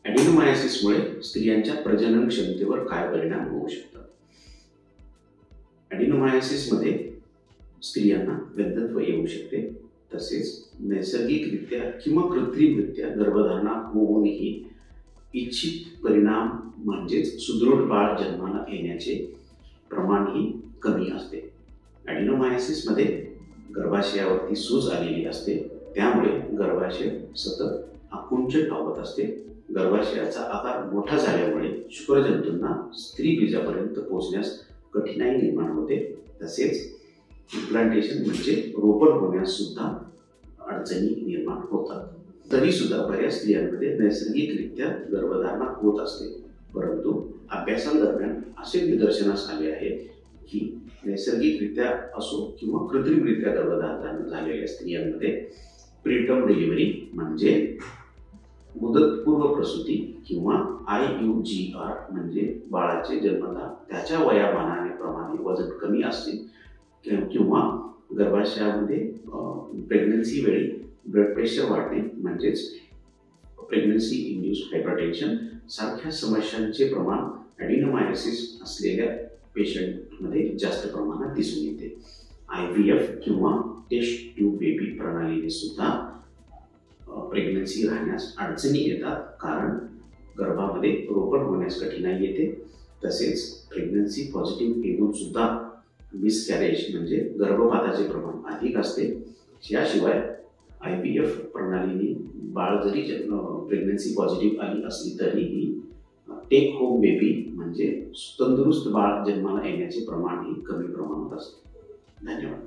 ॲडिनोमायोसिसमुळे स्त्रियांच्या प्रजनन क्षमतेवर काय परिणाम होऊ शकतात? ॲडिनोमायोसिसमध्ये स्त्रियांना वैधत्व येऊ शकते, तसेच नैसर्गिकरित्या किंवा कृत्रिमरित्या गर्भधारणा होऊनही इच्छित परिणाम म्हणजेच सुदृढ बाळ जन्माला येण्याचे प्रमाणही कमी असते. ॲडिनोमायोसिसमध्ये गर्भाशयावरती सूज आलेली असते, त्यामुळे गर्भाशय सतत आकुंचन पावत असते. गर्भाशयाचा आकार मोठा झाल्यामुळे शुक्रजंतूंना स्त्रीबीजापर्यंत पोहोचण्यास कठीणाई निर्माण होते. तसेच इम्प्लांटेशन म्हणजे रोपण होण्यास सुद्धा अडचणी निर्माण होतात. तरी सुद्धा बऱ्याच स्त्रियांमध्ये नैसर्गिकरित्या गर्भधारणा होत असते, परंतु अभ्यासादरम्यान असे निदर्शनास आले आहे की नैसर्गिकरित्या असो किंवा कृत्रिमरित्या गर्भधारण झालेल्या स्त्रियांमध्ये प्रीटर्म डिलिव्हरी म्हणजे मुदतपूर्व प्रसूती किंवा IUGR म्हणजे बाळाचे जन्मतः त्याच्या वयामानाने प्रमाणे वजन कमी असते किंवा गर्भाशयामध्ये प्रेग्नन्सी वेळी ब्लड प्रेशर वाढणे म्हणजेच प्रेग्नन्सी इंड्यूस्ड हायपरटेन्शन सारख्या समस्यांचे प्रमाण ॲडिनोमायोसिस असलेल्या पेशंटमध्ये जास्त प्रमाणात दिसून येते. IVF किंवा टेस्ट ट्यूब बेबी प्रणालीने सुद्धा प्रेग्नन्सी राहण्यास अडचणी येतात, कारण गर्भामध्ये रोपण होण्यास कठीणाई येते. तसेच प्रेग्नन्सी पॉझिटिव्ह येऊन सुद्धा मिसकॅरेज म्हणजे गर्भपाताचे प्रमाण अधिक असते. याशिवाय IVF प्रणालीने बाळ जरी प्रेग्नन्सी पॉझिटिव्ह आली असली तरीही टेक होम बेबी म्हणजे तंदुरुस्त बाळ जन्माला येण्याचे प्रमाणही कमी प्रमाणात असते. धन्यवाद.